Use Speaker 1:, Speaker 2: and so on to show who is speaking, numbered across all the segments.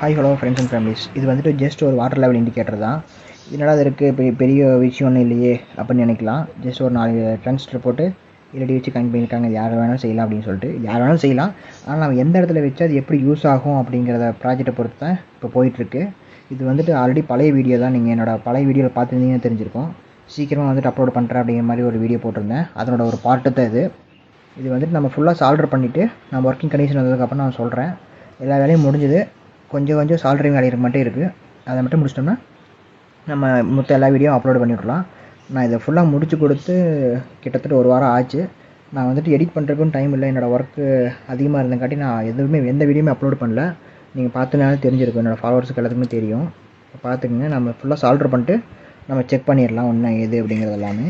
Speaker 1: Hi hello friends and families. இது வந்துட்டு just ஒரு வாட்டர் லெவல் இண்டிகேட்டர் தான். இதனால் அது இருக்குது பெரிய விஷயம் ஒன்றும் இல்லையே அப்படின்னு நினைக்கலாம். ஜஸ்ட் ஒரு 4 டிரான்சிஸ்டர் போட்டு ரெடி வச்சு கனெக்ட் பண்ணியிருக்காங்க. இது யார் வேணாலும் செய்யலாம் அப்படின்னு சொல்லிட்டு. யார் வேணாலும் செய்யலாம். ஆனால் நம்ம எந்த இடத்துல வச்சு அது எப்படி யூஸ் ஆகும் அப்படிங்கிறத ப்ராஜெக்டை பொறுத்து தான் இப்போ போயிட்டுருக்கு. இது வந்துட்டு ஆல்ரெடி பழைய வீடியோ தான். நீங்கள் என்னோடய பழைய வீடியோவில் பார்த்துருந்தீங்கன்னு தெரிஞ்சிருக்கும். சீக்கிரமாக வந்துட்டு அப்லோட் பண்ணுறேன் அப்படிங்கிற மாதிரி ஒரு வீடியோ போட்டிருந்தேன். அதனோட ஒரு பார்ட்டு தான் இது. இது வந்துட்டு நம்ம ஃபுல்லாக சால்டர் பண்ணிவிட்டு நம்ம ஒர்க்கிங் கண்டிஷன் வந்ததுக்கப்புறம் நான் சொல்கிறேன். எல்லா வேலையும் முடிஞ்சது. கொஞ்சம் சால்டரிங் வேலை மட்டும் இருக்குது. அதை மட்டும் முடிச்சிட்டோம்னா நம்ம மொத்த எல்லா வீடியோ அப்லோட் பண்ணிவிடலாம். நான் இதை ஃபுல்லாக முடிச்சு கொடுத்து கிட்டத்தட்ட ஒரு வாரம் ஆச்சு. நான் வந்துட்டு எடிட் பண்ணுறதுக்கும் டைம் இல்லை. என்னோடய ஒர்க்கு அதிகமாக இருந்தங்காட்டி நான் எந்த வீடியோமே அப்லோட் பண்ணல. நீங்கள் பார்த்துனாலும் தெரிஞ்சிருக்கும். என்னோடய ஃபாலோவர்ஸுக்கு எல்லாத்துக்குமே தெரியும். பார்த்துக்குங்க. நம்ம ஃபுல்லாக சால்டர் பண்ணிட்டு நம்ம செக் பண்ணிடலாம் ஒன்றா எது அப்படிங்கிறது எல்லாமே.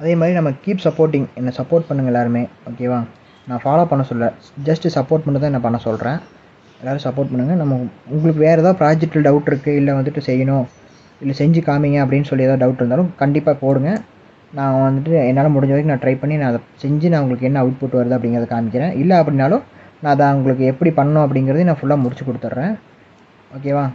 Speaker 1: அதே மாதிரி நம்ம கீப் சப்போர்ட்டிங். என்னை சப்போர்ட் பண்ணுங்கள் எல்லாருமே. ஓகேவா? நான் ஃபாலோ பண்ண சொல்ல, ஜஸ்ட்டு சப்போர்ட் பண்ணி தான் என்ன பண்ண சொல்கிறேன். எல்லோரும் சப்போர்ட் பண்ணுங்கள். நம்ம உங்களுக்கு வேறு ஏதாவது ப்ராஜெக்டில் டவுட் இருக்குது, இல்லை வந்துட்டு செய்யணும், இல்லை செஞ்சு காமிங்க அப்படின்னு சொல்லி ஏதாவது டவுட் இருந்தாலும் கண்டிப்பாக போடுங்க. நான் வந்துட்டு என்னால் முடிஞ்ச வரைக்கும் நான் ட்ரை பண்ணி நான் அதை செஞ்சு நான் உங்களுக்கு என்ன அவுட்புட் வருது அப்படிங்கிறத காமிக்கிறேன். இல்லை அப்படின்னாலும் நான் அதை உங்களுக்கு எப்படி பண்ணணும் அப்படிங்கிறதையும் நான் ஃபுல்லாக முடிச்சு கொடுத்துட்றேன். ஓகேவா?